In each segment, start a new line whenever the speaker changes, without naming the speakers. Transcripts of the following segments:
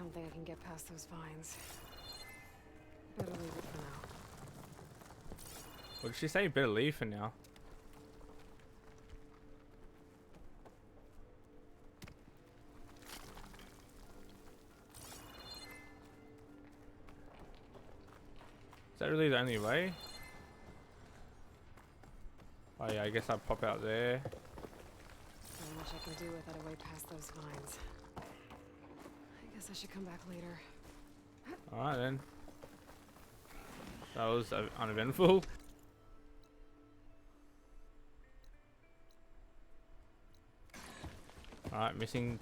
don't think I can get past those vines. Better leave it for now.
What did she say? Better leave for now. Is that really the only way? Oh yeah, I guess I'll pop out there.
Not much I can do without a way past those vines. I guess I should come back later.
Alright then. That was uneventful. Alright, missing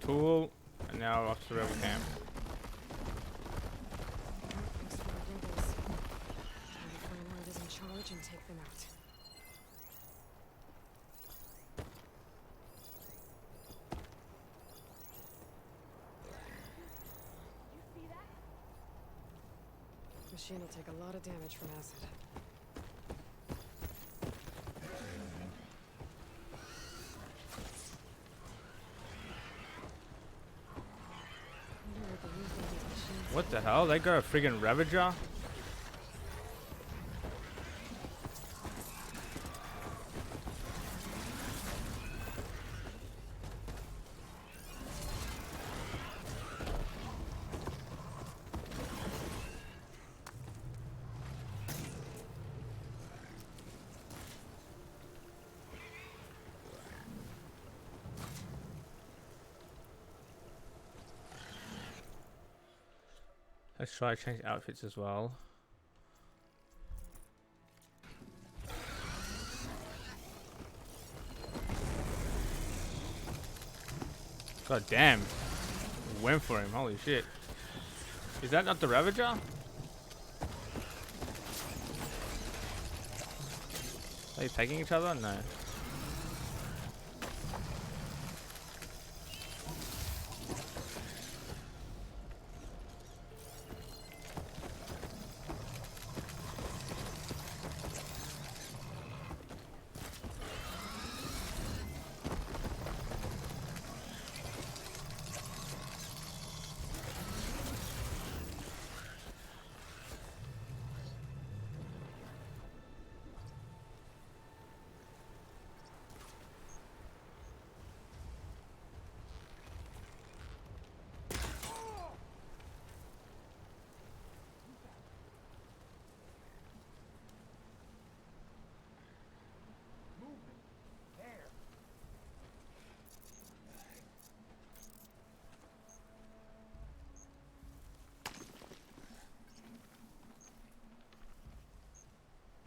tool, and now off to rebel camp.
Thanks for the brothers. Time to find whoever's in charge and take them out. Machine will take a lot of damage from acid.
What the hell? They got a friggin' Ravager? Let's try to change outfits as well. God damn. Went for him, holy shit. Is that not the Ravager? Are they taking each other? No.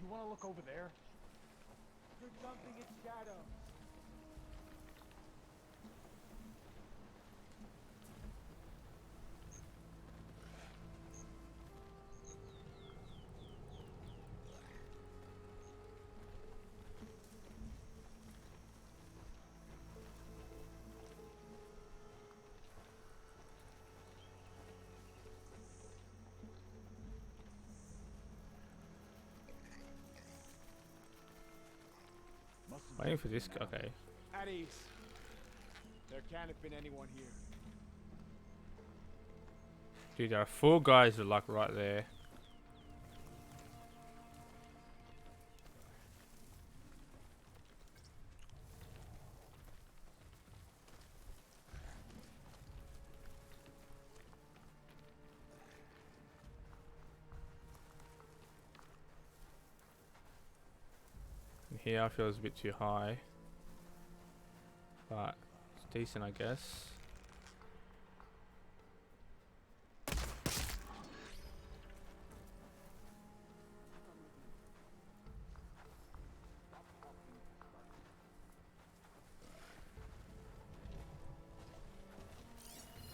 You want to look over there? You're jumping its shadow.
Waiting for this guy. Okay.
At ease. There can't have been anyone here.
Dude, there are 4 guys with luck right there. Here I feel it's a bit too high, but it's decent, I guess.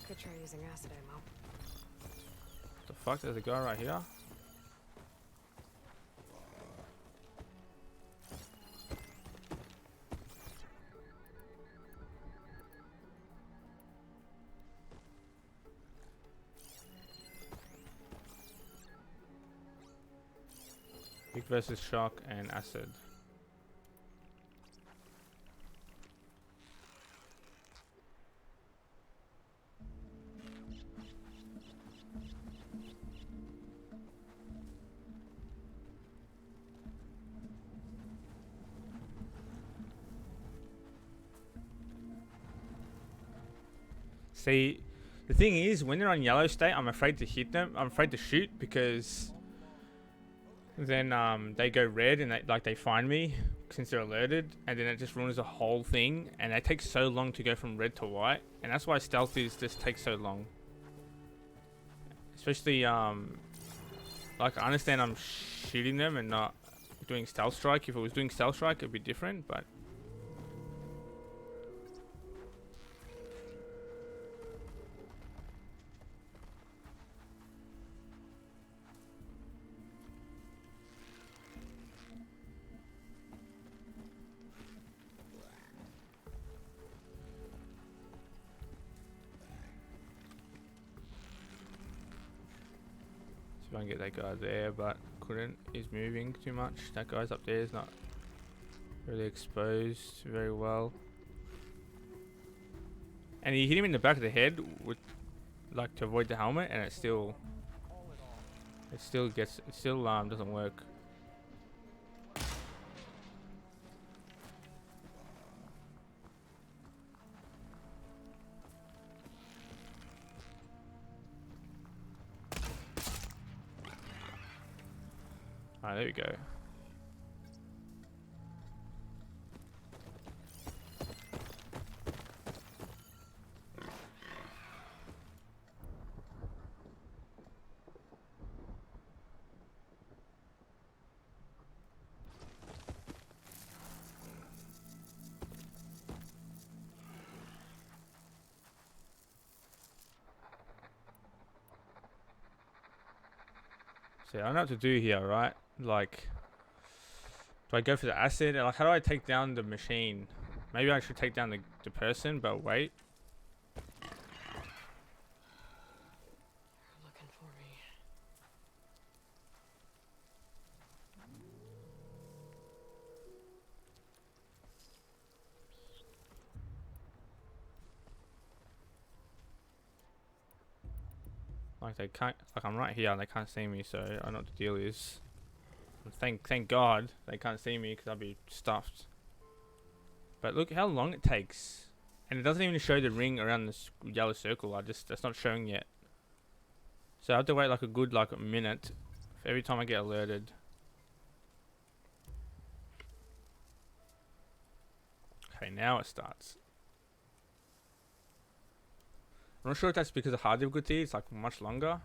Could try using acid ammo.
What the fuck? There's a guy right here. Big versus shock and acid. See, the thing is, when they're on yellow state, I'm afraid to hit them. I'm afraid to shoot because then they go red and they find me since they're alerted, and then it just ruins the whole thing. And they take so long to go from red to white, and that's why stealth just takes so long. Especially like I understand I'm shooting them and not doing stealth strike. If it was doing stealth strike, it'd be different, but. Try and get that guy there, but couldn't. He's moving too much. That guy's up there is not really exposed very well. And he hit him in the back of the head with, like, to avoid the helmet, and it still doesn't work. Alright, there we go. See, I don't know what to do here, right? Like, do I go for the acid? Like, how do I take down the machine? Maybe I should take down the person, but wait.
They're looking for me.
Like they can't, like I'm right here and they can't see me, so I don't know what the deal is. Thank God they can't see me because I'll be stuffed. But look how long it takes, and it doesn't even show the ring around this yellow circle. That's not showing yet. So I have to wait like a good a minute for every time I get alerted. Okay, now it starts. I'm not sure if that's because of hard difficulty. It's like much longer.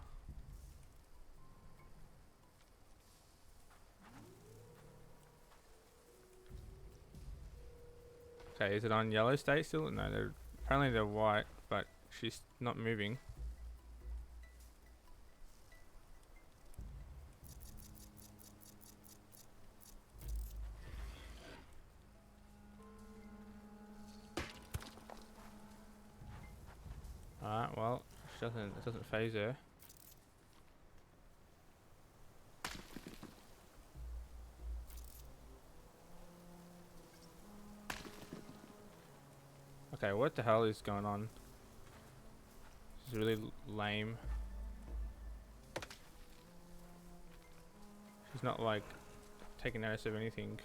Okay, is it on yellow state still? No, apparently they're white, but she's not moving. Alright, well, it doesn't phase her. Okay, what the hell is going on? This is really lame. She's not like taking notice of anything.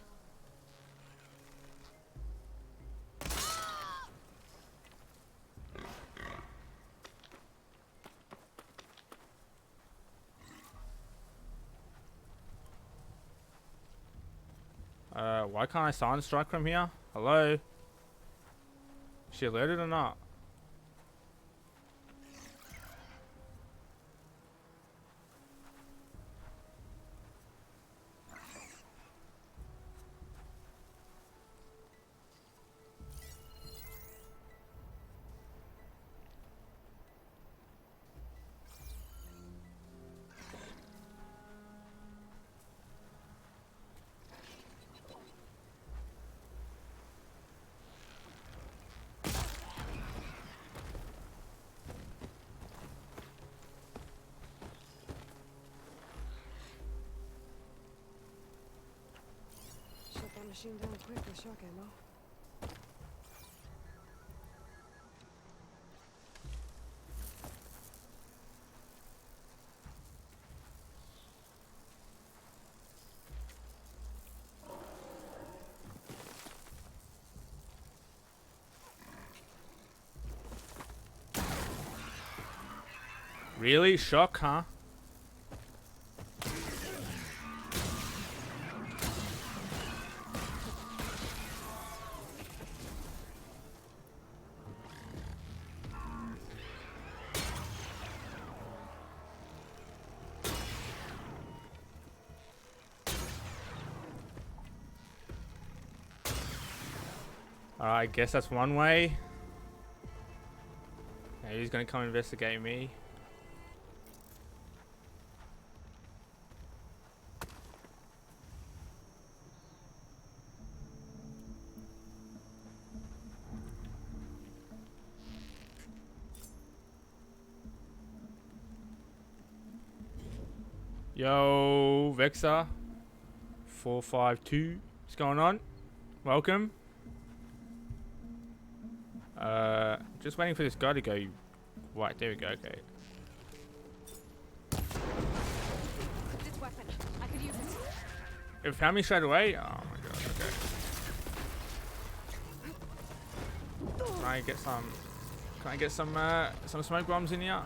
Why can't I silent strike from here? Hello? Is she alerted or not?
Shut that machine down quick with shock ammo.
Really? Shock, huh? Alright, I guess that's one way. Yeah, he's gonna come investigate me. Yo, Vexer 452. What's going on? Welcome. Just waiting for this guy to go white. There we go. Okay.
This weapon. I could use it.
It found me straight away. Oh my god. Okay. Can I get some? Can I get some smoke bombs in here?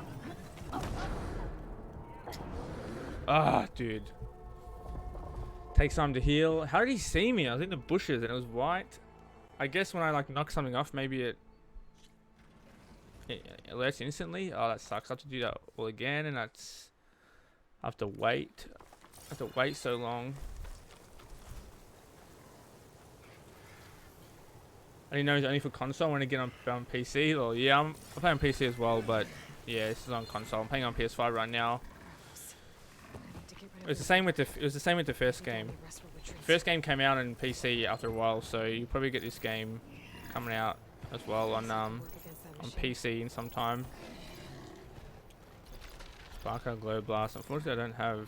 Ah, dude. Takes time to heal. How did he see me? I was in the bushes and it was white. I guess when I like knock something off, maybe it alerts instantly. Oh, that sucks. I have to do that all again, and that's I have to wait. I have to wait so long. I didn't know it's only for console. I want to get on PC. Well, yeah, I'm playing on PC as well, but yeah, this is on console. I'm playing on PS5 right now. It was the same with the first game. The first game came out on PC after a while, so you probably get this game coming out as well on PC in some time. Sparker, Glow Blast. Unfortunately, I don't have.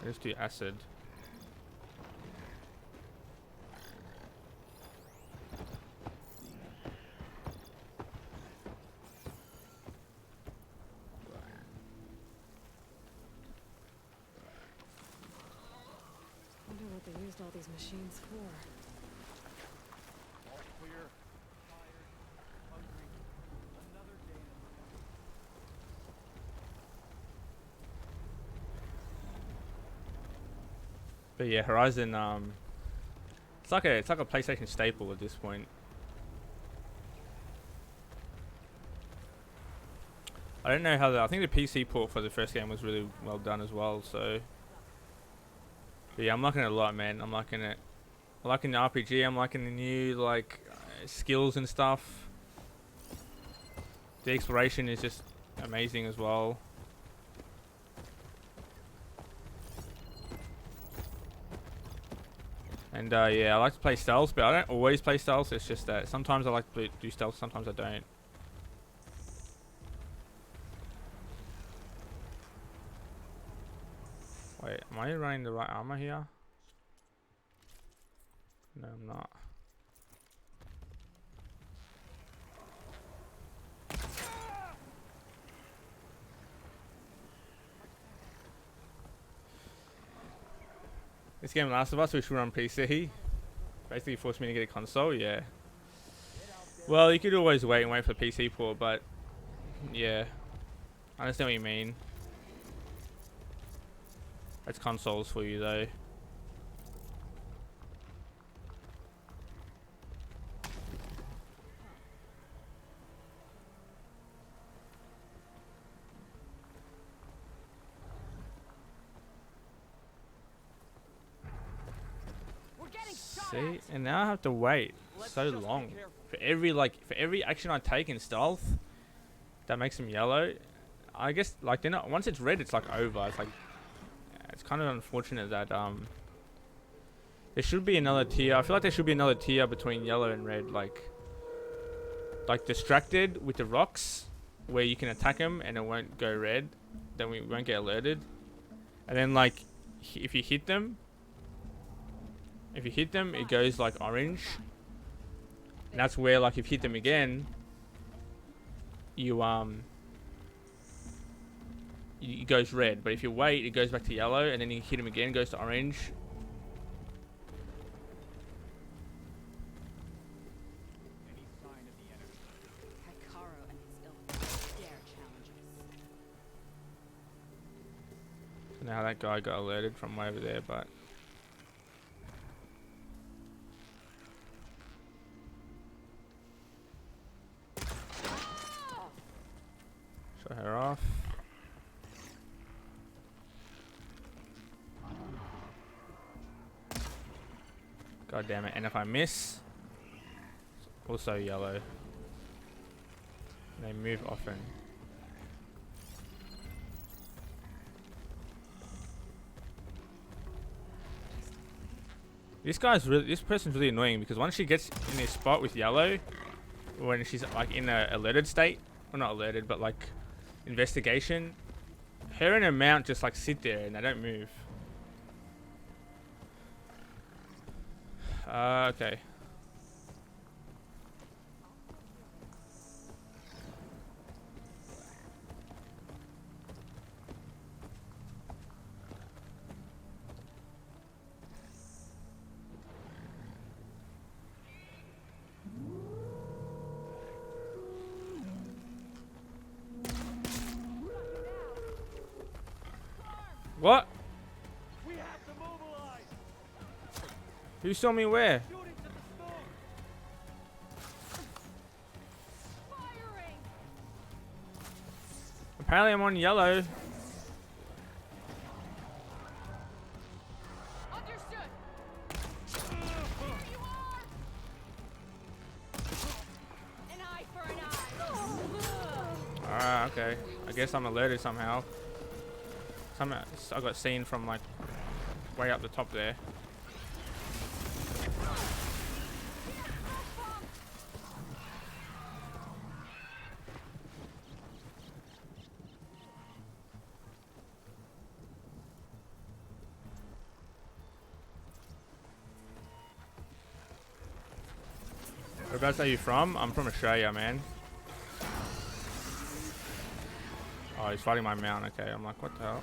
I just do acid.
Wonder what they used all these machines for.
All clear. Tired. Hungry. Another day in the
But yeah, Horizon. It's like a PlayStation staple at this point. I don't know how I think the PC port for the first game was really well done as well. So. But yeah, I'm liking it a lot, man. I'm liking it. I'm liking the RPG. I'm liking the new skills and stuff. The exploration is just amazing as well. And yeah, I like to play stealth, but I don't always play stealth. It's just that sometimes I like to do stealth, sometimes I don't. Wait, am I running the right armor here? No, I'm not. This game Last of Us, which we run on PC, basically forced me to get a console, yeah. Well, you could always wait for the PC port, but yeah, I understand what you mean. That's consoles for you though. See, and now I have to wait so long for every action I take in stealth that makes them yellow. I guess like they're not, once it's red, it's like over. It's like it's kind of unfortunate that there should be another tier. I feel like there should be another tier between yellow and red, like distracted with the rocks, where you can attack them and it won't go red, then we won't get alerted. And then like if you hit them, it goes like orange. And that's where like if you hit them again, you it goes red. But if you wait, it goes back to yellow, and then you hit them again, it goes to orange.
Any sign of the enemy?
Hikaru and his ilk dare challenge us.
Don't know how that guy got alerted from way over there, but shut her off. God damn it! And if I miss, also yellow. They move often. This person's really annoying because once she gets in this spot with yellow, when she's like in a alerted state, well not alerted, but like investigation, her and her mount just like sit there and they don't move. Okay. What?
We have to mobilize.
Who saw me where?
Shoot into the storm.
Firing!
Apparently I'm on yellow.
Understood! Here you are! An eye for an eye!
Alright, okay. I guess I'm alerted somehow. Somehow I got seen from like way up the top there. Whereabouts are you from? I'm from Australia, man. Oh, he's fighting my mount. Okay, I'm like, what the hell?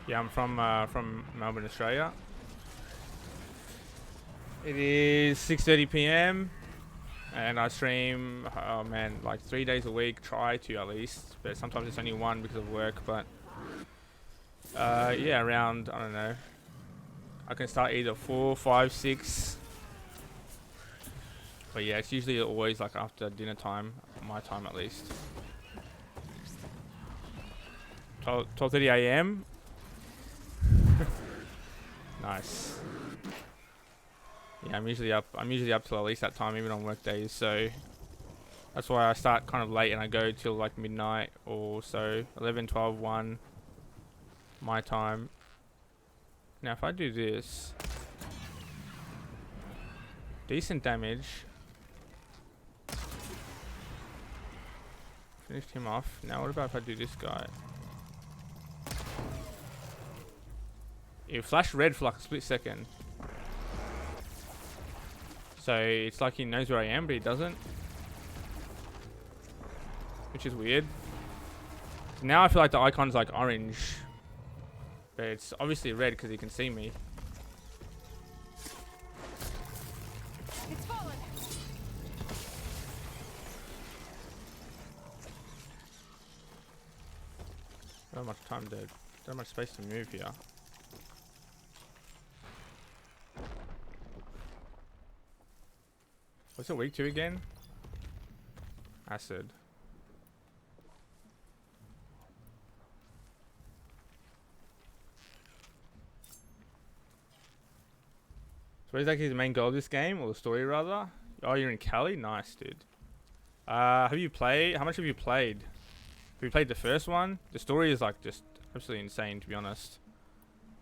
Yeah, I'm from Melbourne, Australia. It is 6:30 p.m. and I stream. Oh man, like 3 days a week. Try to at least, but sometimes it's only one because of work. But yeah, around I don't know. I can start either 4, 5, 6. But yeah, it's usually always like after dinner time, my time at least. 12:30 a.m. Nice. Yeah, I'm usually up till at least that time, even on work days. So that's why I start kind of late and I go till like midnight or so, 11, 12, 1 my time. Now if I do this, decent damage. Finished him off. Now what about if I do this guy? It flashed red for like a split second. So it's like he knows where I am, but he doesn't. Which is weird. So now I feel like the icon's like orange. But it's obviously red because he can see me.
It's fallen!
Don't have much time to, don't have much space to move here. What's it weak to again? Acid. So is that his main goal of this game, or the story rather? Oh, you're in Cali? Nice, dude. Have you played? How much have you played? Have you played the first one? The story is like just absolutely insane, to be honest.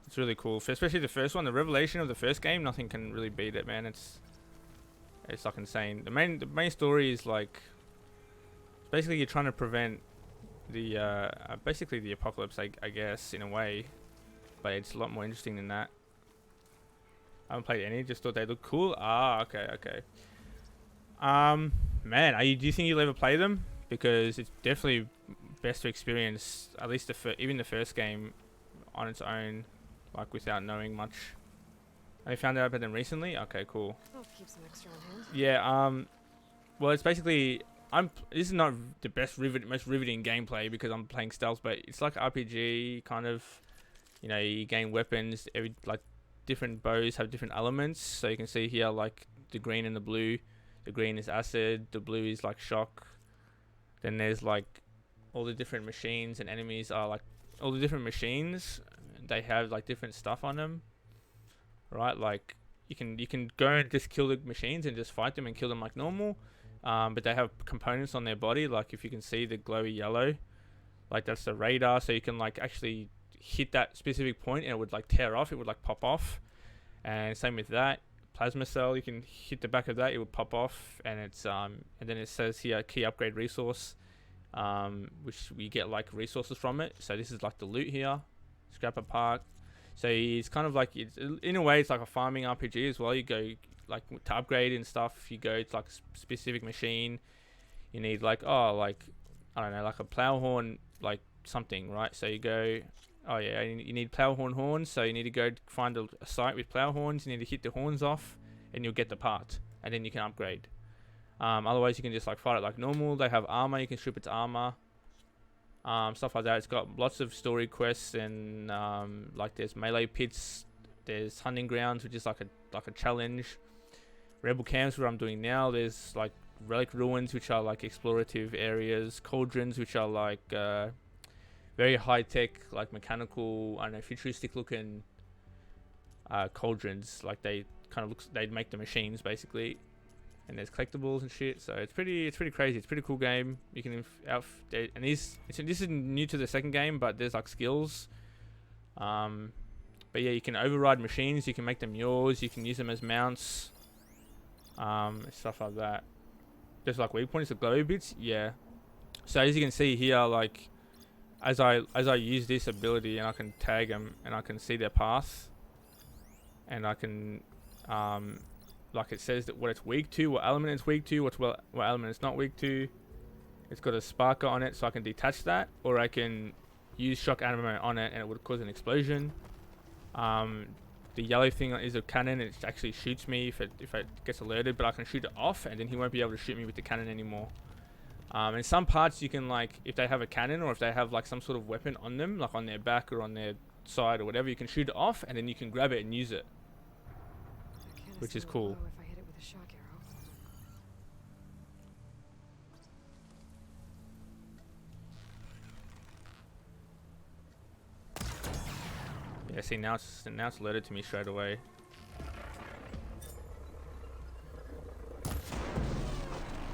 It's really cool, especially the first one. The revelation of the first game, nothing can really beat it, man. It's like insane. The main story is like basically you're trying to prevent the basically the apocalypse, I guess, in a way, but it's a lot more interesting than that. I haven't played any, just thought they look cool. Ah, okay. Man, do you think you'll ever play them? Because it's definitely best to experience at least even the first game on its own, like without knowing much. Have you found out about them recently? Okay, cool.
I'll keep some extra on hand.
Yeah, well, it's basically this is not the most riveting gameplay because I'm playing stealth, but it's like RPG kind of. You know, you gain weapons. Different bows have different elements. So you can see here, like the green and the blue. The green is acid. The blue is like shock. Then there's like all the different machines and enemies are like all the different machines. They have like different stuff on them, right? Like you can go and just kill the machines and just fight them and kill them like normal. But they have components on their body. Like if you can see the glowy yellow, like that's the radar. So you can like actually hit that specific point and it would like tear off. It would like pop off. And same with that plasma cell. You can hit the back of that. It would pop off. And it's and then it says here key upgrade resource, which we get like resources from it. So this is like the loot here, scrapper park. So it's kind of like it's in a way it's like a farming RPG as well. You go like to upgrade and stuff. You go to like a specific machine. You need like I don't know, like a plow horn, like something, right? So you go. Oh yeah, you need plow horns, so you need to go find a site with plow horns. You need to hit the horns off, and you'll get the part, and then you can upgrade. Otherwise, you can just like fight it like normal. They have armor. You can strip its armor, stuff like that. It's got lots of story quests and like there's melee pits. There's hunting grounds, which is like a challenge. Rebel camps, where I'm doing now. There's like relic ruins, which are like explorative areas. Cauldrons, which are like very high tech, like mechanical, I don't know, futuristic looking cauldrons. Like they kind of they'd make the machines basically. And there's collectibles and shit. So it's pretty crazy. It's a pretty cool game. You can and this is new to the second game, but there's like skills. But yeah, you can override machines. You can make them yours. You can use them as mounts. Stuff like that. There's like weak points, the glowy bits. Yeah. So as you can see here, like as I use this ability and I can tag them and I can see their path, and I can like it says that what it's weak to, what element it's weak to, what element it's not weak to. It's got a sparker on it, so I can detach that, or I can use shock ammo on it and it would cause an explosion. The yellow thing is a cannon. It actually shoots me if it gets alerted, but I can shoot it off and then he won't be able to shoot me with the cannon anymore. In some parts you can, like, if they have a cannon or if they have like some sort of weapon on them, like on their back or on their side or whatever, you can shoot it off and then you can grab it and use it, which is cool.
If I hit it with a shock arrow.
Yeah, see, now it's alerted to me straight away.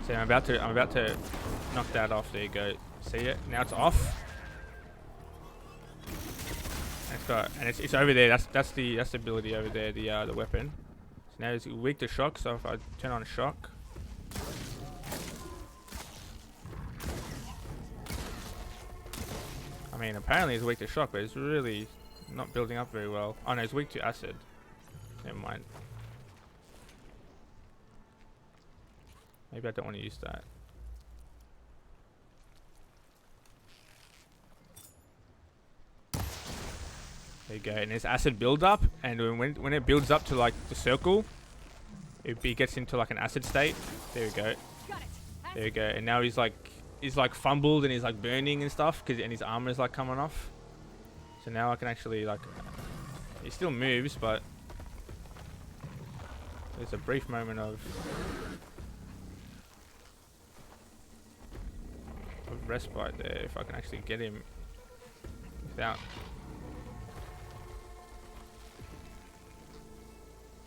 So I'm about to knock that off. There you go. See it? Now it's off. And it's over there. That's the ability over there. The weapon. So now it's weak to shock. So if I turn on shock, I mean apparently it's weak to shock, but it's really not building up very well. Oh no, it's weak to acid. Never mind. Maybe I don't want to use that. There you go. And there's acid build up, and when it builds up to like the circle, it gets into like an acid state. There we go. There we go. And now he's like fumbled and he's like burning and stuff, and his armor is like coming off. So now I can actually like, he still moves, but there's a brief moment of respite there if I can actually get him without.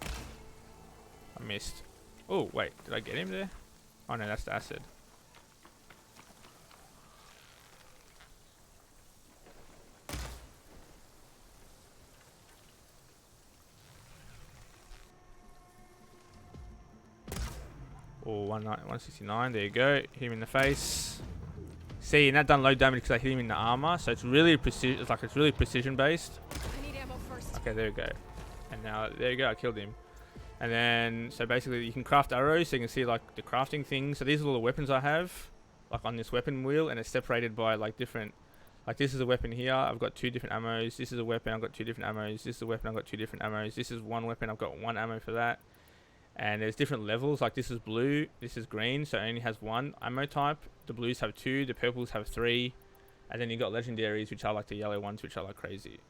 I missed. Oh wait, did I get him there? Oh no, that's the acid. Oh, 169, there you go. Hit him in the face. See, and that done low damage because I hit him in the armor, so it's really precision. It's really precision based.
I need ammo first.
Okay, there we go. And now there you go, I killed him. And then so basically you can craft arrows, so you can see like the crafting things. So these are all the weapons I have, like on this weapon wheel, and it's separated by like different. Like this is a weapon here. I've got 2 different ammos. This is a weapon. I've got 2 different ammos. This is a weapon. I've got 2 different ammos. This is one weapon. I've got 1 ammo for that. And there's different levels, like this is blue, this is green, so it only has one ammo type. The blues have 2, the purples have 3, and then you got legendaries, which are like the yellow ones, which are like crazy.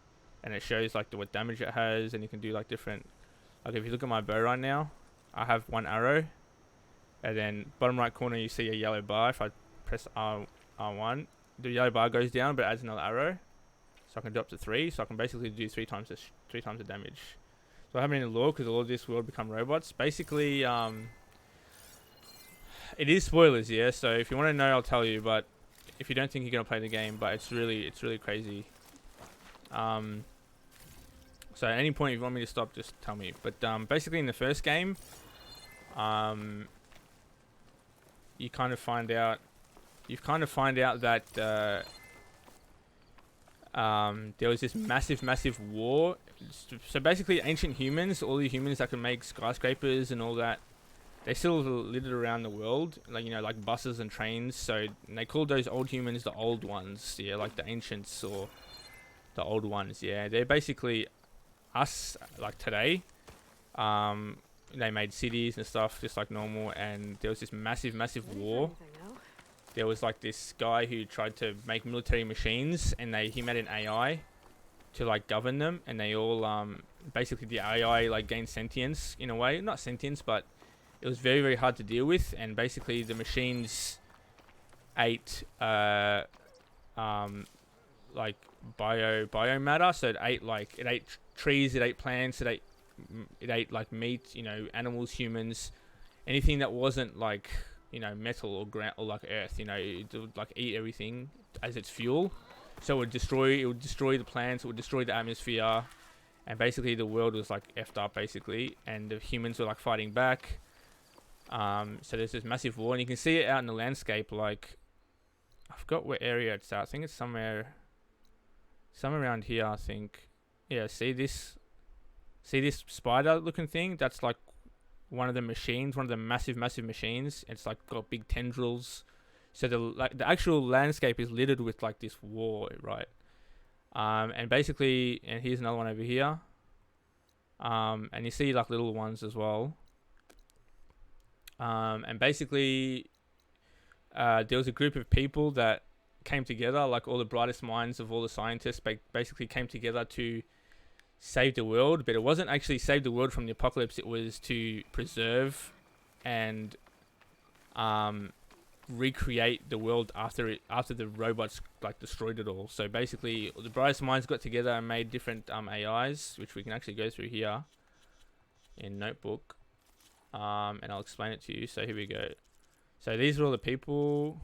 And it shows like what damage it has, and you can do like different, like if you look at my bow right now, I have 1 arrow, and then bottom right corner you see a yellow bar. If I press R1, the yellow bar goes down, but it adds another arrow, so I can do up to 3. So I can basically do 3 times the damage. So I haven't any lore because all of this will become robots. Basically, it is spoilers, yeah. So if you want to know, I'll tell you. But if you don't think you're gonna play the game, but it's really crazy. So at any point if you want me to stop, just tell me. But basically in the first game, you kind of find out that there was this massive war. So basically ancient humans, all the humans that can make skyscrapers and all that, they still littered around the world, like, you know, like buses and trains. So they called those old humans the old ones, yeah, like the ancients or the old ones, yeah. They're basically us, like today. They made cities and stuff just like normal, and there was this massive war. There was like this guy who tried to make military machines, and he made an AI to like govern them, and they all basically the AI like gained sentience in a way, not sentience, but it was very hard to deal with. And basically the machines ate like biomatter, so it ate trees, it ate plants, it ate like meat, you know, animals, humans, anything that wasn't like, you know, metal or ground or like earth, you know, it would like eat everything as its fuel. So it would destroy the plants, it would destroy the atmosphere, and basically the world was like effed up basically, and the humans were like fighting back. So there's this massive war, and you can see it out in the landscape. Like, I forgot what area it's at. I think it's somewhere around here, I think. Yeah, see this spider looking thing? That's like one of the machines, one of the massive machines. It's like got big tendrils. So the actual landscape is littered with like this war, right? And basically, and here's another one over here. And you see like little ones as well. And basically, there was a group of people that came together, like all the brightest minds of all the scientists basically came together to save the world. But it wasn't actually save the world from the apocalypse, it was to preserve and recreate the world after the robots like destroyed it all. So basically the brightest minds got together and made different AIs, which we can actually go through here in notebook, and I'll explain it to you. So here we go. So these are all the people.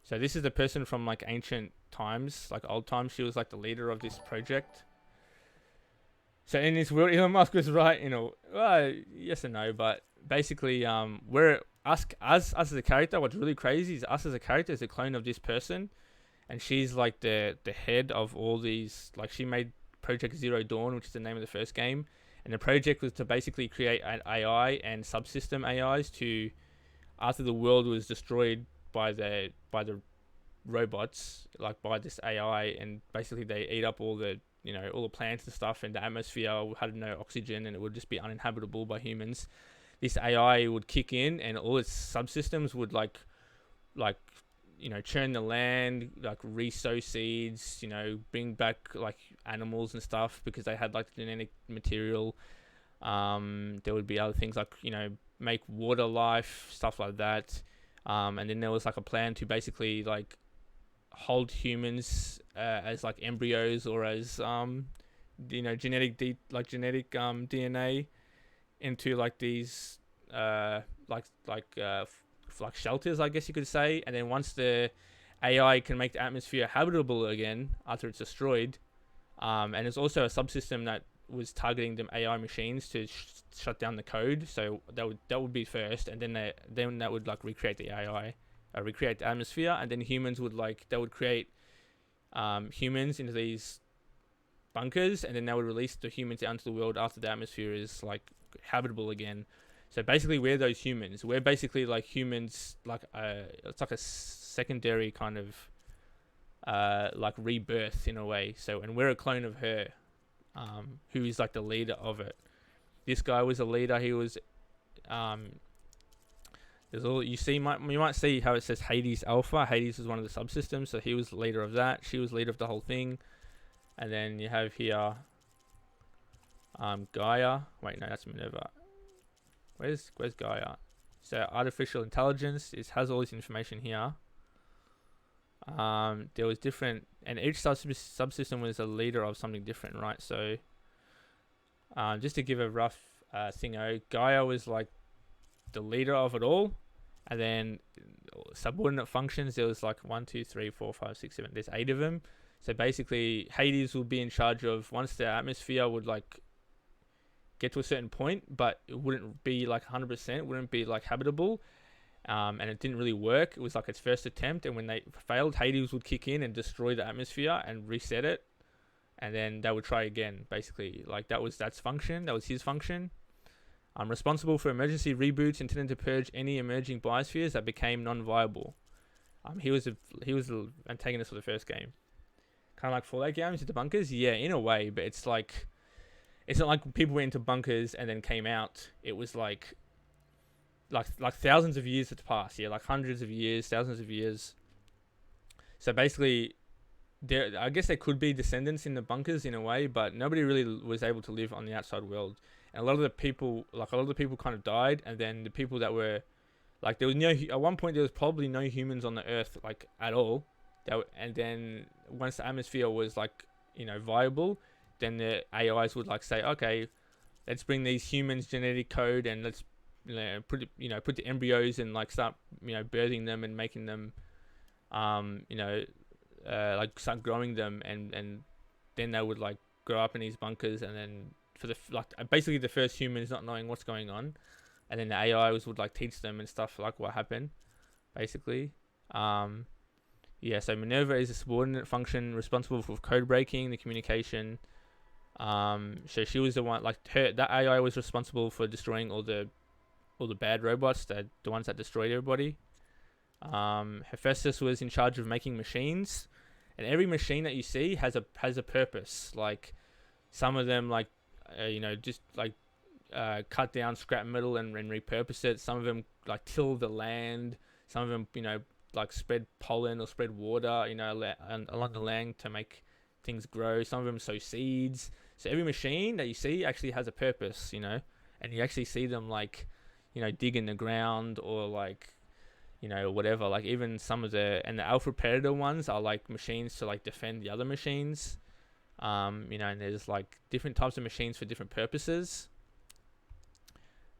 So this is the person from like ancient times, like old times. She was like the leader of this project. So in this world, Elon Musk was right, you know. Well, yes and no, but basically, we're us as a character. What's really crazy is us as a character is a clone of this person, and she's like the head of all these. Like, she made Project Zero Dawn, which is the name of the first game, and the project was to basically create an AI and subsystem AIs to, after the world was destroyed by the robots, like by this AI, and basically they eat up all the, you know, all the plants and stuff, and the atmosphere had no oxygen, and it would just be uninhabitable by humans. This AI would kick in, and all its subsystems would like you know, churn the land, like re-sow seeds, you know, bring back like animals and stuff because they had like genetic material. There would be other things like, you know, make water life, stuff like that. And then there was like a plan to basically like hold humans as like embryos, or as you know, genetic DNA into like these like shelters, I guess you could say. And then once the AI can make the atmosphere habitable again after it's destroyed, and it's also a subsystem that was targeting them AI machines to shut down the code. So that would be first, and then that would like recreate the AI, recreate the atmosphere, and then humans would create humans into these bunkers, and then they would release the humans out into the world after the atmosphere is like habitable again. So basically we're those humans. We're basically like humans, like it's like a secondary kind of like rebirth in a way. So, and we're a clone of her, who is like the leader of it. this guy was a leader. He was there's all you see. You might see how it says Hades Alpha. Hades is one of the subsystems, so he was the leader of that. She was leader of the whole thing. And then you have here Gaia. Wait, no, that's Minerva. Where's Gaia? So artificial intelligence has all this information here. There was different, and each subsystem was a leader of something different, right? So just to give a rough thingo, Gaia was like the leader of it all, and then subordinate functions, there was like 1, 2, 3, 4, 5, 6, 7, there's 8 of them. So basically Hades would be in charge of, once the atmosphere would like get to a certain point, but it wouldn't be like 100%, wouldn't be like habitable, and it didn't really work. It was like its first attempt, and when they failed, Hades would kick in and destroy the atmosphere and reset it, and then they would try again. Basically, like that was his function. Responsible for emergency reboots intended to purge any emerging biospheres that became non-viable. He was the antagonist for the first game. Kind of like Fallout games into bunkers, yeah, in a way, but it's not like people went into bunkers and then came out. It was like thousands of years had passed, yeah, like hundreds of years, thousands of years. So basically, I guess there could be descendants in the bunkers in a way, but nobody really was able to live on the outside world. And a lot of the people kind of died, and then the people that were, like, there was at one point there was probably no humans on the Earth, like, at all. And then once the atmosphere was like, viable, then the AIs would like say, okay, let's bring these humans' genetic code and let's put the embryos and like start birthing them and making them like start growing them, and then they would like grow up in these bunkers, and then basically the first humans not knowing what's going on, and then the AIs would like teach them and stuff like what happened basically. So Minerva is a subordinate function responsible for code breaking, the communication. So she was the one, like that AI was responsible for destroying all the bad robots, the ones that destroyed everybody. Hephaestus was in charge of making machines, and every machine that you see has a purpose. Like some of them just cut down scrap metal and repurpose it. Some of them like till the land. Some of them like spread pollen or spread water along the land to make things grow. Some of them sow seeds. So every machine that you see actually has a purpose, and you actually see them like dig in the ground or like whatever. Like even some of the alpha predator ones are like machines to like defend the other machines. And there's like different types of machines for different purposes.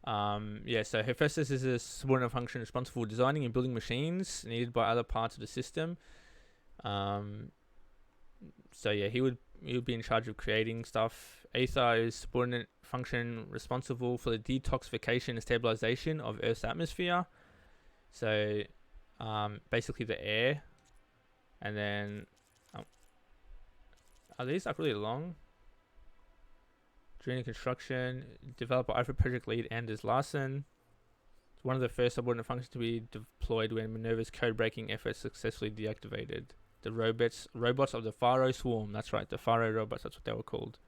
So Hephaestus is a subordinate function responsible for designing and building machines needed by other parts of the system. He would be in charge of creating stuff. Aether is subordinate function responsible for the detoxification and stabilization of Earth's atmosphere. So basically the air. And then are these like really long? During construction, developer Alpha project lead Anders Larsen. It's one of the first subordinate functions to be deployed when Minerva's code-breaking efforts successfully deactivated. The robots of the Pharaoh swarm. That's right, the Pharaoh robots. That's what they were called.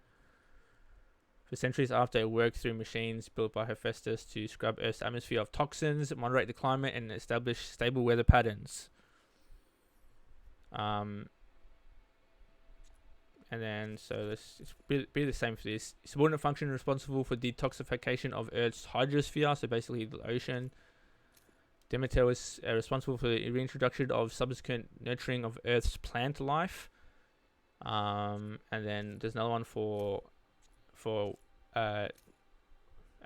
For centuries after, it worked through machines built by Hephaestus to scrub Earth's atmosphere of toxins, moderate the climate, and establish stable weather patterns. And then, so it's be the same for this. Subordinate function responsible for detoxification of Earth's hydrosphere, so basically the ocean. Demeter was responsible for the reintroduction of subsequent nurturing of Earth's plant life. And then there's another one for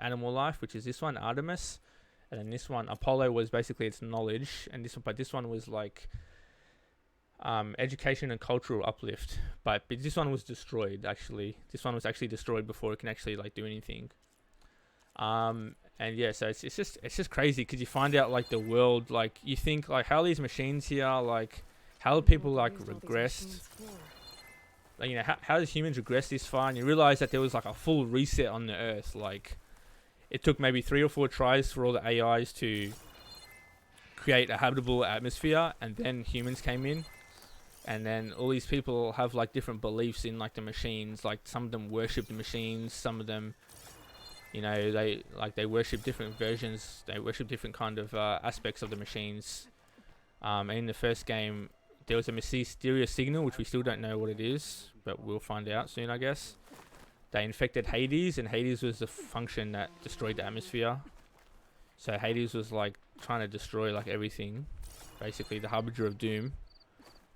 animal life, which is this one, Artemis. And then this one, Apollo, was basically its knowledge. And this one was like education and cultural uplift, but this one was destroyed. Actually, this one was actually destroyed before it can actually like do anything. And yeah, so it's just crazy because you find out like the world, like you think like how these machines here, like how people like regressed, like how does humans regress this far, and you realize that there was like a full reset on the Earth. Like it took maybe 3 or 4 tries for all the AIs to create a habitable atmosphere, and then humans came in. And then all these people have like different beliefs in like the machines. Like some of them worship the machines. Some of them You know, they worship different versions. They worship different kind of aspects of the machines. And in the first game, there was a mysterious signal, which we still don't know what it is, but we'll find out soon, I guess. They infected Hades, and Hades was the function that destroyed the atmosphere. So Hades was like trying to destroy like everything, basically the harbinger of doom,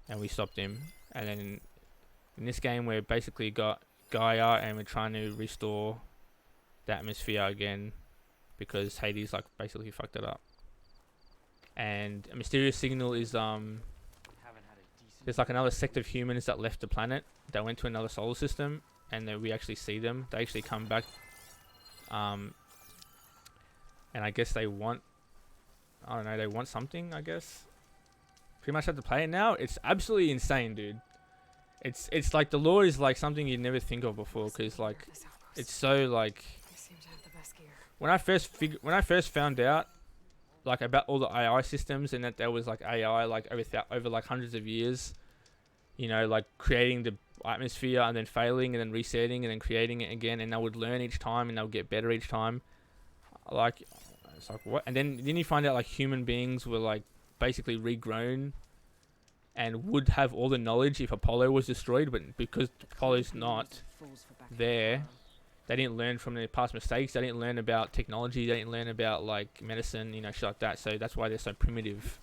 and we stopped him. And then in this game, we're basically got Gaia, and we're trying to restore the atmosphere again because Hades like basically fucked it up. And a mysterious signal is there's like another sect of humans that left the planet that went to another solar system, and then we actually see them. They actually come back, and I guess they want, I don't know, they want something, I guess. Pretty much have to play it now. It's absolutely insane, dude. It's like the lore is like something you'd never think of before, because like it's so like when I first found out like about all the AI systems, and that there was like AI like over like hundreds of years, you know, like creating the atmosphere and then failing and then resetting and then creating it again, and they would learn each time and they'll get better each time. Like it's like what? And then you find out like human beings were like basically regrown and would have all the knowledge if Apollo was destroyed, but because Apollo's not there, they didn't learn from their past mistakes. They didn't learn about technology. They didn't learn about like medicine, you know, shit like that. So that's why they're so primitive.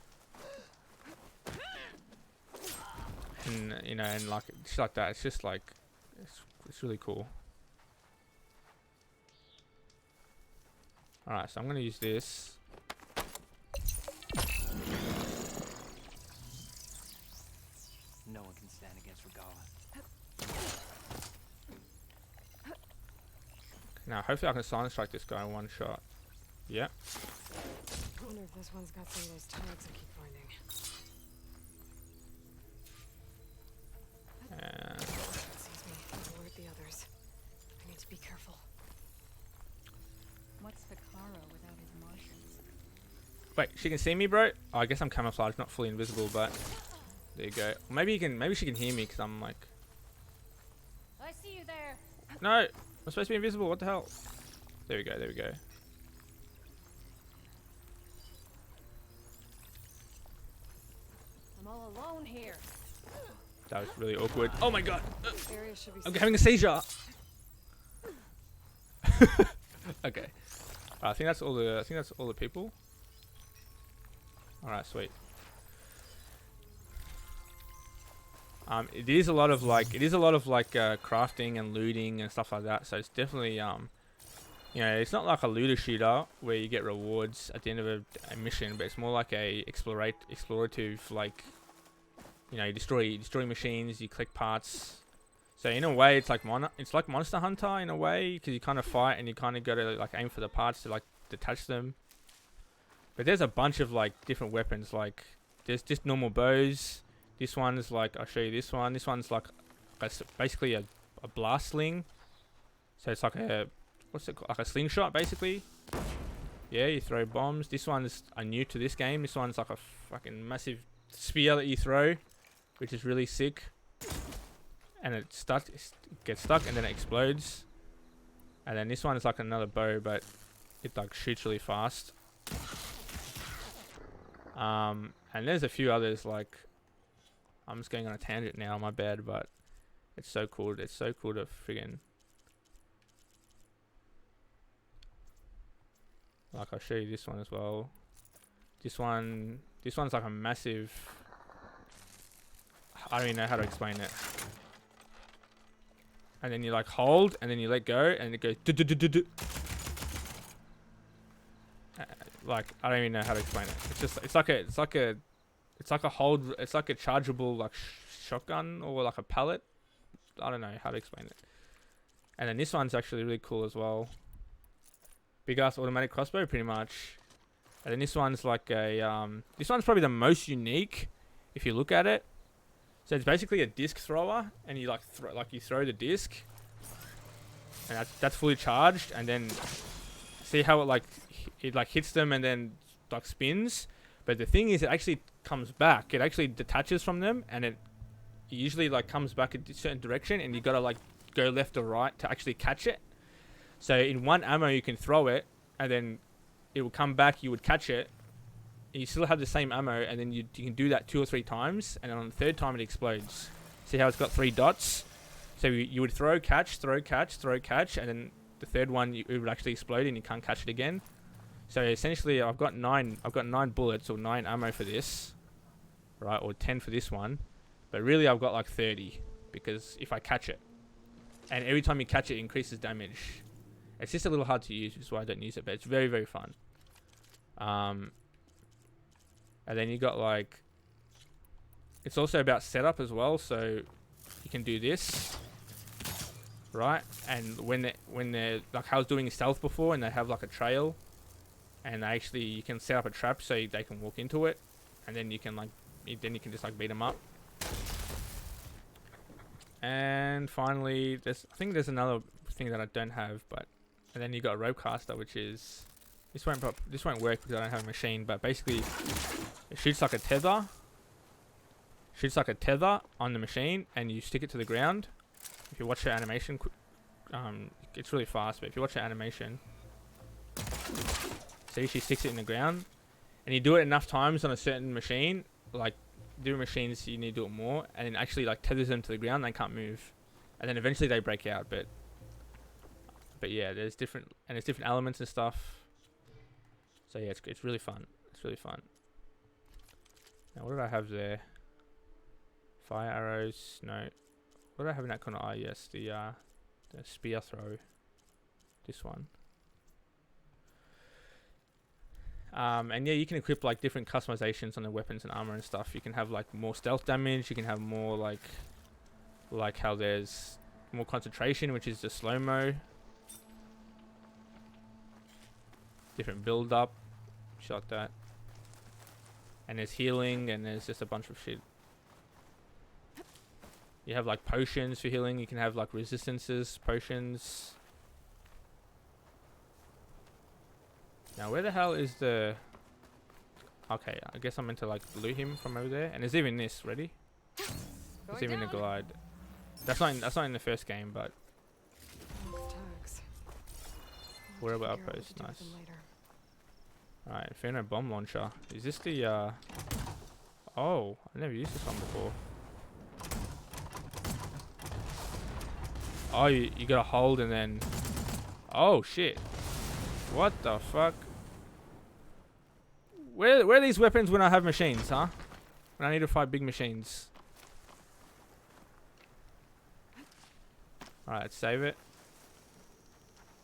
And you know, and like shit like that. It's just like it's really cool. All right, so I'm gonna use this.
No one can stand against Regala.
Now, hopefully I can silence strike this guy in one shot. Yeah.
I wonder if this one's got some of those tags I keep finding. Excuse me, I'll alert the others. I need to be careful.
What's Ficara without his Martians?
Wait, she can see me, bro? Oh, I guess I'm camouflaged, not fully invisible, but there you go. Maybe she can hear me because I'm like.
I see you there.
No, I'm supposed to be invisible. What the hell? There we go. There we go.
I'm all alone here.
That was really awkward. Oh my god!
Area should be
I'm
safe.
having a seizure. Okay. I think that's all the people. All right, sweet. It is a lot of crafting and looting and stuff like that. So it's definitely you know, it's not like a looter shooter where you get rewards at the end of a mission, but it's more like a explorative, like, you know, you destroy machines, you collect parts. So in a way, it's like Monster Hunter in a way, because you kind of fight and you kind of got to like aim for the parts to like detach them. But there's a bunch of like different weapons. Like there's just normal bows. This one's like, I'll show you this one. This one's like basically a blast sling. So it's like like a slingshot basically. Yeah, you throw bombs. This one's new to this game. This one's like a fucking massive spear that you throw, which is really sick. And it gets stuck and then it explodes. And then this one is like another bow, but it like shoots really fast. And there's a few others, like, I'm just going on a tangent now, my bad, but it's so cool. It's so cool to friggin', like, I'll show you this one as well. This one's like a massive, I don't even know how to explain it. And then you like hold, and then you let go, and it goes like, I don't even know how to explain it. It's just, it's like a chargeable like shotgun or like a pallet. I don't know how to explain it. And then this one's actually really cool as well. Big ass automatic crossbow, pretty much. And then this one's like a this one's probably the most unique if you look at it. So it's basically a disc thrower, and you like throw the disc, and that's fully charged, and then see how it hits them and then like spins. But the thing is, it actually comes back. It actually detaches from them, and it usually like comes back in a certain direction, and you gotta like go left or right to actually catch it. So in one ammo you can throw it, and then it will come back. You would catch it. And you still have the same ammo, and then you can do that 2 or 3 times, and then on the third time it explodes. See how it's got 3 dots? So you would throw, catch, throw, catch, throw, catch, and then the third one it would actually explode, and you can't catch it again. So essentially, I've got 9 bullets or 9 ammo for this, right? Or 10 for this one, but really I've got like 30 because if I catch it, and every time you catch it, it increases damage. It's just a little hard to use, which is why I don't use it, but it's very, very fun. And then you got like, it's also about setup as well. So you can do this, right? And when they're like, I was doing stealth before, and they have like a trail, and actually you can set up a trap so they can walk into it, and then you can like, then you can just like beat them up. And finally, I think there's another thing that I don't have, and then you got a rope caster, which is, this won't work because I don't have a machine, but basically it shoots like a tether. Shoots like a tether on the machine, and you stick it to the ground. If you watch the animation, it's really fast, but if you watch the animation, see, she sticks it in the ground, and you do it enough times on a certain machine, like different machines you need to do it more, and it actually like tethers them to the ground, they can't move, and then eventually they break out. But yeah, there's different elements and stuff. So yeah, it's really fun. It's really fun. Now what did I have there? Fire arrows, no. What did I have in that corner? Ah, yes, the spear throw. This one. And yeah, you can equip like different customizations on the weapons and armor and stuff. You can have like more stealth damage. You can have more like how there's more concentration, which is the slow-mo. Different build up. Shot that. And there's healing, and there's just a bunch of shit. You have like potions for healing. You can have like resistances, potions. Now where the hell is the... Okay, I guess I'm meant to like loot him from over there. And there's even this, ready? There's even a glide. That's not in the first game, but...
Tags.
Wherever outpost, nice. Alright, Inferno bomb launcher. Is this the oh, I never used this one before. Oh, you gotta hold and then... Oh shit. What the fuck? Where are these weapons when I have machines, huh? When I need to fight big machines. Alright, let's save it.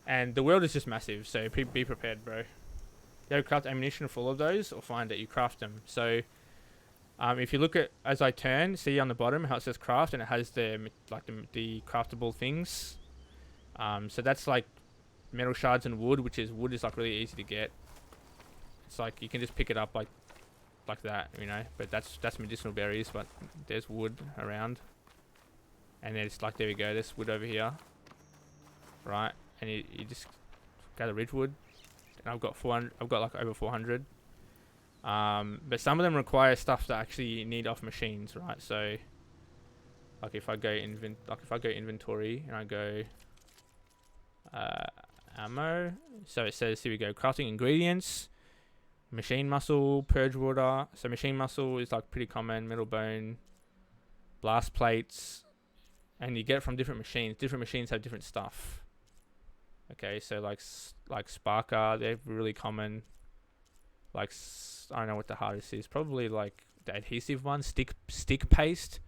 And the world is just massive, so be prepared, bro. You have to craft ammunition full of those, or find it, you craft them. So if you look at, as I turn, see on the bottom how it says craft, and it has the craftable things. So that's like metal shards and wood, which is like really easy to get. It's like you can just pick it up like that, you know. But that's medicinal berries, but there's wood around. And then it's like, there we go, there's wood over here. Right, and you just gather ridgewood. And I've got 400. I've got like over 400. But some of them require stuff that actually you need off machines, right? So, like if I go inventory and I go ammo, so it says here we go, crafting ingredients, machine muscle, purge water. So machine muscle is like pretty common, metal bone, blast plates, and you get it from different machines. Different machines have different stuff. Okay, so like Sparker, they're really common. Like, I don't know what the hardest is. Probably like the adhesive one, stick paste.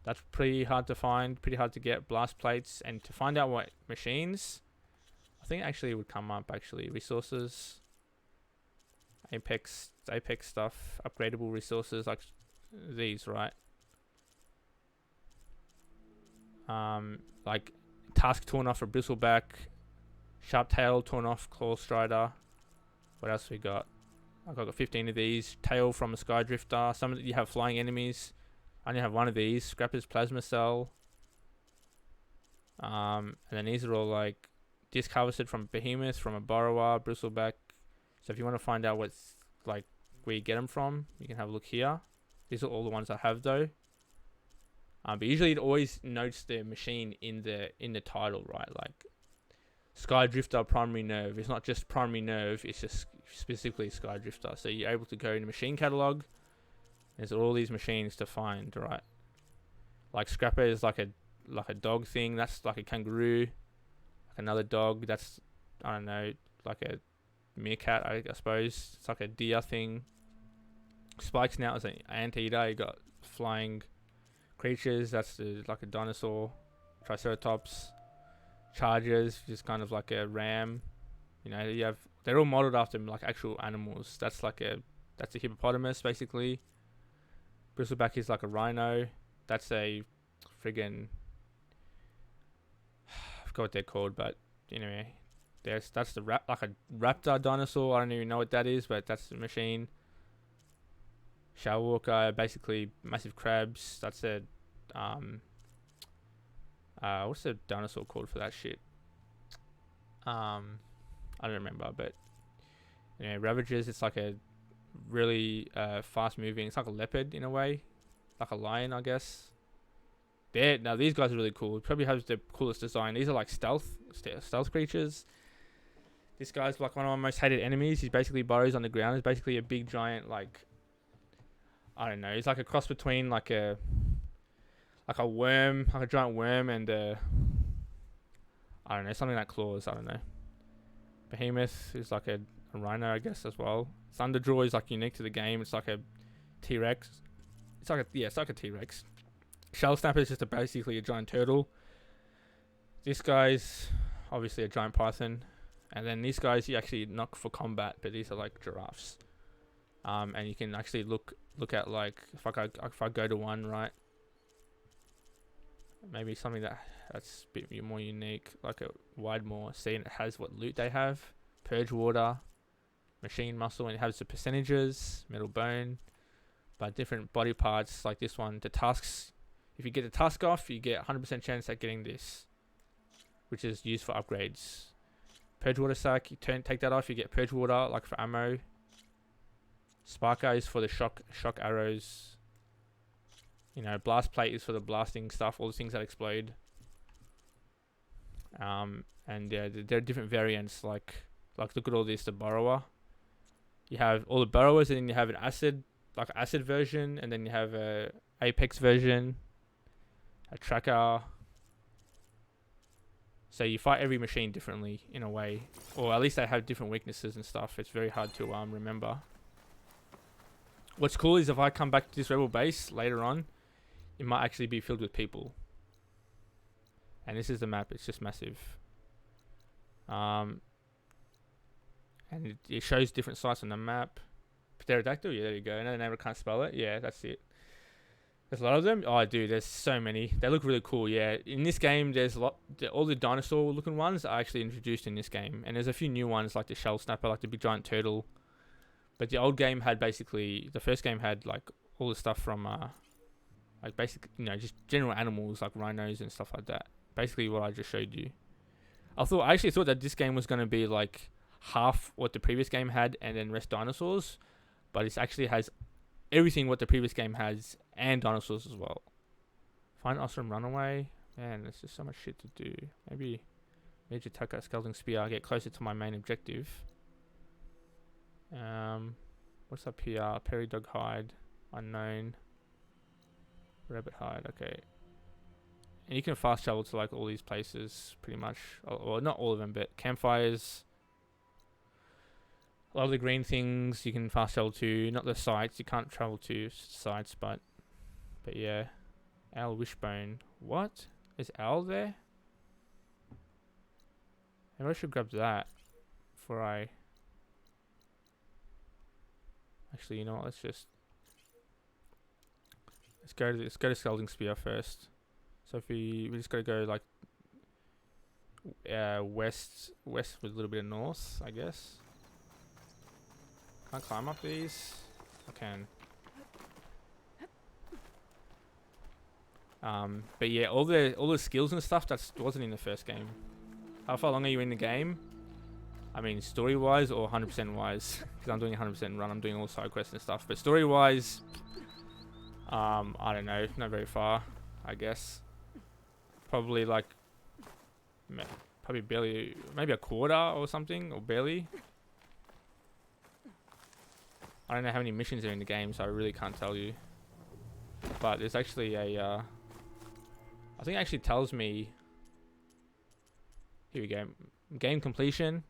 That's pretty hard to find, pretty hard to get. Blast plates, and to find out what machines, I think actually it would come up actually. Resources, Apex stuff, upgradable resources like these, right? Like task torn off for bristleback. Sharp tail, torn off, claw strider. What else we got? I've got 15 of these. Tail from a sky drifter. Some of you have flying enemies. I only have one of these. Scrapper's plasma cell. And then these are all like disc harvested from behemoth, from a borrower, bristleback. So if you want to find out what's like where you get them from, you can have a look here. These are all the ones I have though. But usually it always notes the machine in the title, right? Sky Drifter primary nerve. It's not just primary nerve, it's just specifically Sky Drifter. So you're able to go in the machine catalog. There's all these machines to find, right? Like Scrapper is like a dog thing. That's like a kangaroo. Like another dog. That's, I don't know, like a meerkat, I suppose. It's like a deer thing. Spikes now is an anteater. You got flying creatures. That's like a dinosaur. Triceratops. Chargers, just kind of like a ram. You know, you have, they're all modeled after like actual animals. That's a hippopotamus basically. Bristleback is like a rhino. That's a friggin', I forgot what they're called, but anyway, that's the like a raptor dinosaur. I don't even know what that is, but that's the machine. Shellwalker, basically massive crabs. That's a what's the dinosaur called for that shit? I don't remember, but Ravagers. It's like a really fast moving. It's like a leopard in a way, like a lion, I guess. Now these guys are really cool. It probably has the coolest design. These are like stealth creatures. This guy's like one of my most hated enemies. He's basically burrows on the ground. He's basically a big giant, like, I don't know. He's like a cross between like a worm, like a giant worm, and I don't know, something that claws. I don't know. Behemoth is like a rhino, I guess, as well. Thunderjaw is like unique to the game. It's like a T-Rex. It's like a T-Rex. Shell Snapper is just basically a giant turtle. This guy's obviously a giant python, and then these guys you actually knock for combat, but these are like giraffes. And you can actually look at, like, if I go to one, right, maybe something that's a bit more unique, like a Widemore. See, and it has what loot they have: Purge Water, Machine Muscle, and it has the percentages, Metal Bone, but different body parts. Like this one, the tusks. If you get the tusk off, you get 100% chance at getting this, which is used for upgrades. Purge Water Sack, you take that off, you get Purge Water, like for ammo. Sparker is for the shock arrows. You know, Blast Plate is for the blasting stuff, all the things that explode. And yeah, there are different variants, like look at all this, the Burrower. You have all the Burrowers, and then you have an acid version, and then you have a Apex version, a Tracker. So you fight every machine differently in a way, or at least they have different weaknesses and stuff. It's very hard to remember. What's cool is if I come back to this rebel base later on, it might actually be filled with people. And this is the map. It's just massive. And it shows different sites on the map. Pterodactyl, yeah, there you go. Another name I can't spell it. Yeah, that's it. There's a lot of them. Oh, dude, there's so many. They look really cool. Yeah, in this game, there's all the dinosaur-looking ones are actually introduced in this game, and there's a few new ones like the shell snapper, like the big giant turtle. But the old game had the first game had like all the stuff from like basic, just general animals like rhinos and stuff like that. Basically, what I just showed you. I actually thought that this game was going to be like half what the previous game had, and then rest dinosaurs, but it actually has everything what the previous game has, and dinosaurs as well. Find awesome runaway. Man, there's just so much shit to do. Maybe Major Tucker, Skeleton Spear, get closer to my main objective. What's up here? Perry Dog Hide, Unknown, Rabbit Hide. Okay, and you can fast travel to like all these places pretty much. Well, not all of them, but campfires. A lot of the green things you can fast travel to, not the sites. You can't travel to sites, but yeah. Owl Wishbone. What? Is Owl there? Maybe I should grab that before I... Actually, you know what? Let's go to Skeleton Spear first. So if we just gotta go like west with a little bit of north, I guess. Can't climb up these. I can. But yeah, all the skills and stuff that wasn't in the first game. How far along are you in the game? I mean, story wise or 100% wise? Because I'm doing 100% run. I'm doing all side quests and stuff. But story wise, I don't know. Not very far, I guess. Probably like probably barely, maybe a quarter or something, or barely. I don't know how many missions are in the game, so I really can't tell you. But there's actually a, I think it actually tells me, here we go, game completion,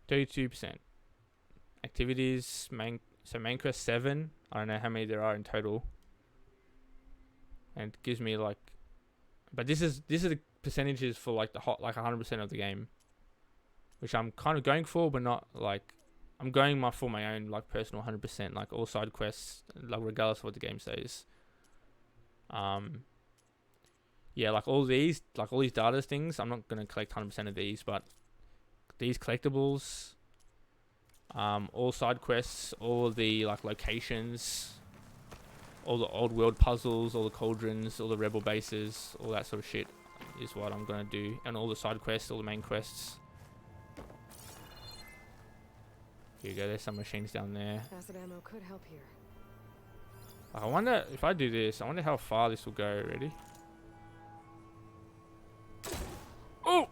32%. Activities, main quest 7, I don't know how many there are in total. And it gives me like, but this is the percentages for like the hot, like 100% of the game. Which I'm kind of going for, but not like, I'm going for my own like personal 100%, like all side quests, like regardless of what the game says. Yeah, like all these data things, I'm not gonna collect 100% of these, but these collectibles, all side quests, all the like locations, all the old world puzzles, all the cauldrons, all the rebel bases, all that sort of shit is what I'm gonna do, and all the side quests, all the main quests. Here you go, there's some machines down there.
Acid ammo could help here.
I wonder if I do this, I wonder how far this will go. Ready? Oh!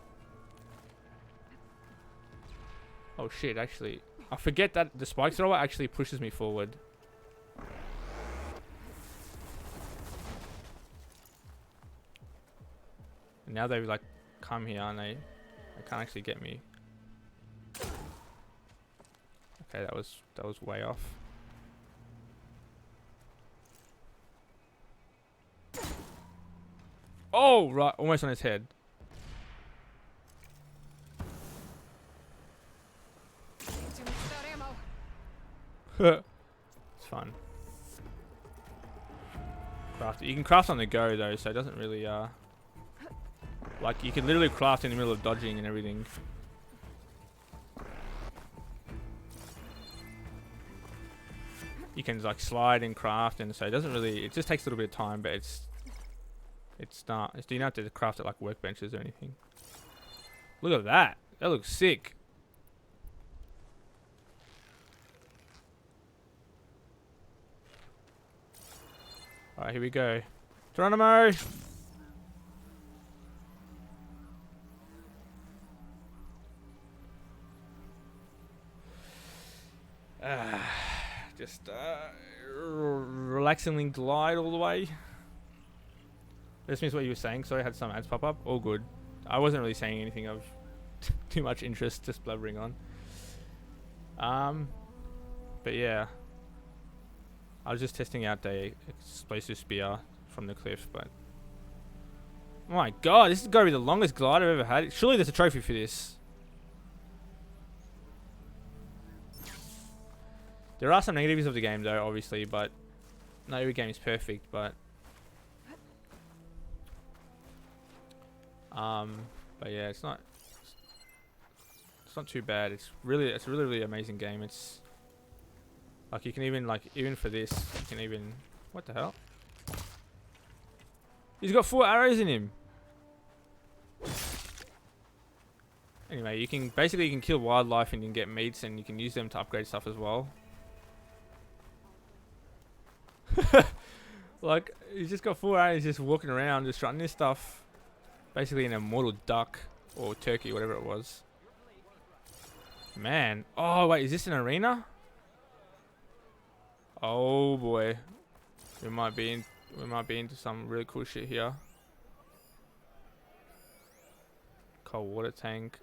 Oh shit, actually. I forget that the spike thrower actually pushes me forward. And now they've like come here and they can't actually get me. Okay, that was way off. Oh, right, almost on his head.
Too much of that ammo.
It's fun. Craft it. You can craft on the go though, so it doesn't really like you can literally craft in the middle of dodging and everything. You can like slide and craft, and so it doesn't really, it just takes a little bit of time, but you don't have to craft it like workbenches or anything. Look at that. That looks sick. Alright, here we go. Geronimo! Just relaxingly glide all the way. This means what you were saying. Sorry, I had some ads pop up. All good. I wasn't really saying anything of too much interest, just blubbering on. But yeah, I was just testing out the explosive spear from the cliff. But oh my god, this is gotta be the longest glide I've ever had. Surely there's a trophy for this. There are some negatives of the game though, obviously, but not every game is perfect, but yeah, it's not too bad. It's a really amazing game. It's like you can even for this, you can even, what the hell? He's got 4 arrows in him. Anyway, you can kill wildlife and you can get meats and you can use them to upgrade stuff as well. Like, he's just got 4 arrows just walking around, just running this stuff. Basically an immortal duck or turkey, whatever it was. Man. Oh, wait, is this an arena? Oh boy. We might be into some really cool shit here. Cold water tank.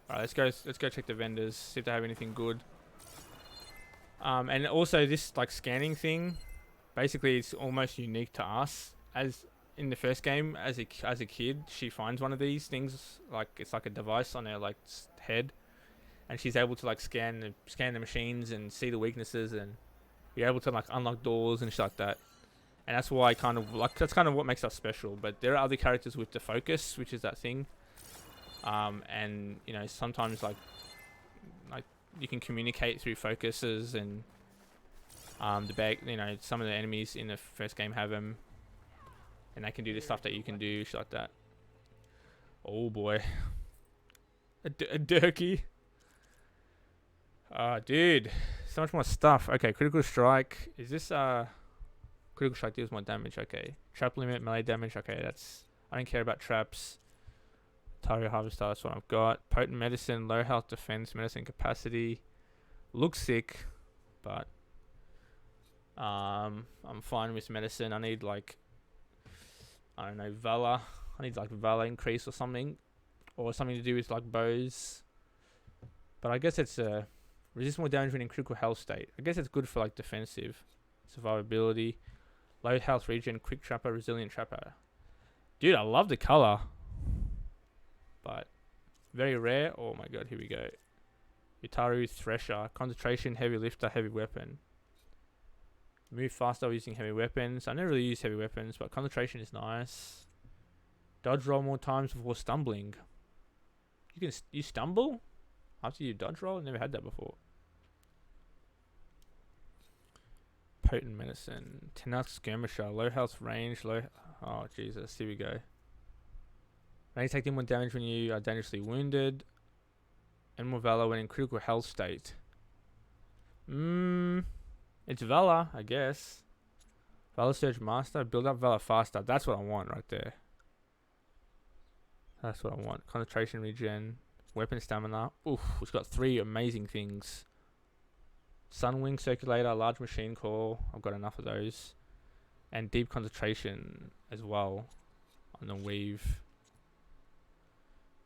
Alright, let's go check the vendors, see if they have anything good. And also this like scanning thing, basically it's almost unique to us. As in the first game, as a kid, she finds one of these things, like it's like a device on her like head, and she's able to like scan the machines and see the weaknesses and be able to like unlock doors and shit like that. And that's why that's kind of what makes us special. But there are other characters with the focus, which is that thing. And you know, sometimes like you can communicate through focuses, and some of the enemies in the first game have them, and they can do the stuff that you can do, shit like that. Oh boy, a durkee. Dude, so much more stuff. Okay, critical strike. Is this critical strike deals more damage? Okay, trap limit, melee damage. Okay, I don't care about traps. Atari Harvester, that's what I've got. Potent medicine, low health defense, medicine capacity. Looks sick, but I'm fine with medicine. I need like, I don't know, Valor. I need like Valor increase or something. Or something to do with like bows. But I guess it's resist more damage when in critical health state. I guess it's good for like defensive. Survivability. Low health regen, quick trapper, resilient trapper. Dude, I love the color. But very rare. Oh my god, here we go. Itaru Thresher. Concentration, heavy lifter, heavy weapon. Move faster using heavy weapons. I never really use heavy weapons, but concentration is nice. Dodge roll more times before stumbling. You stumble after you dodge roll? I never had that before. Potent medicine. 10 health skirmisher. Low health range. Oh Jesus, here we go. May take more damage when you are dangerously wounded. And more Valor when in critical health state. It's Valor, I guess. Valor Surge Master. Build up Valor faster. That's what I want right there. That's what I want. Concentration regen. Weapon stamina. Oof, it's got 3 amazing things. Sunwing Circulator. Large Machine Core. I've got enough of those. And deep concentration as well. On the weave.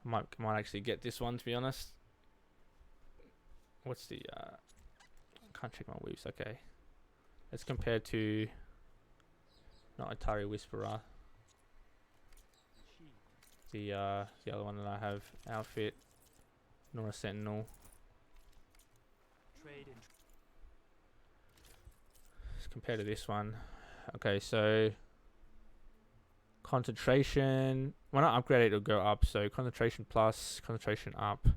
I might actually get this one, to be honest. What's the I can't check my weaves. Okay, let's compare to not Atari Whisperer, the other one that I have. Outfit Nora Sentinel. Let's compare to this one. Okay, so concentration, when I upgrade it, it'll go up. So concentration plus, concentration up.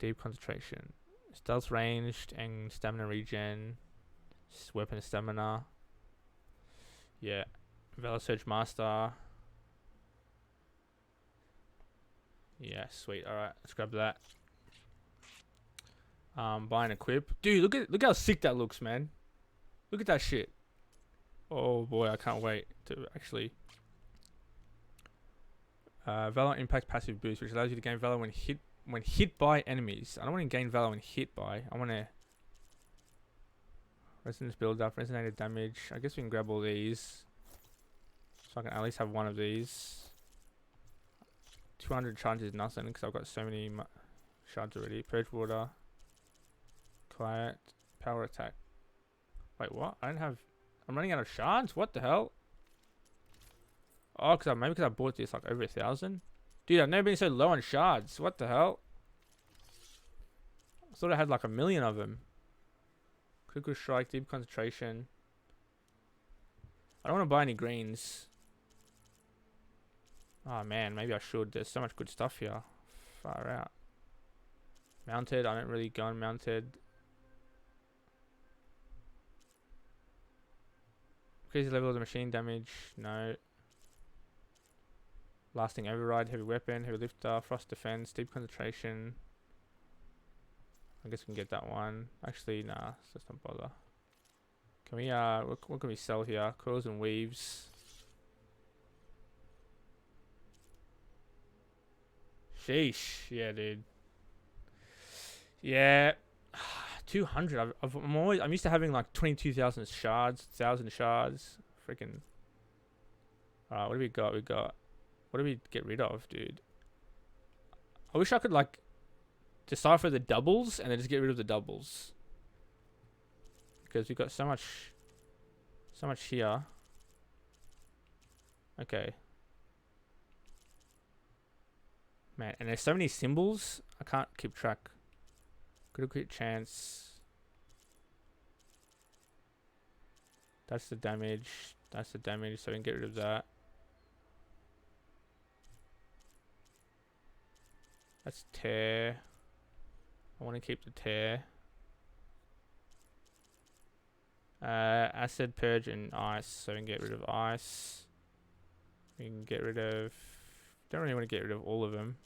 Deep concentration. Stealth ranged and stamina regen. Weapon stamina. Yeah. Valor Surge Master. Yeah, sweet. Alright, let's grab that. Buy and equip. Dude, look how sick that looks, man. Look at that shit. Oh boy, I can't wait to actually. Valor Impact passive boost, which allows you to gain Valor when hit by enemies. I don't want to gain Valor when hit by. I want to resonance build up, resonated damage. I guess we can grab all these, so I can at least have one of these. 200 charge is nothing because I've got so many shards already. Purge water, quiet, power attack. Wait, what? I don't have. I'm running out of shards. What the hell? Oh, maybe because I bought this like over 1,000. Dude, I've never been so low on shards. What the hell? I thought I had like 1,000,000 of them. Critical strike, deep concentration. I don't want to buy any greens. Oh man, maybe I should. There's so much good stuff here. Far out. Mounted, I don't really go on mounted. Increase the level of the machine damage. No. Lasting override, heavy weapon, heavy lifter, frost defense, deep concentration. I guess we can get that one. Actually, nah, let's not bother. Can we what can we sell here? Coils and weaves. Sheesh, yeah, dude. Yeah, 200. I'm used to having like 22,000 shards, 1,000 shards. Freaking. Alright, what do we got? What do we get rid of, dude? I wish I could like decipher the doubles and then just get rid of the doubles, because we've got so much here. Okay. Man, and there's so many symbols, I can't keep track. Critical hit chance. That's the damage. That's the damage, so we can get rid of that. That's tear. I want to keep the tear. Acid, purge, and ice, so we can get rid of ice. We can get rid of. Don't really want to get rid of all of them.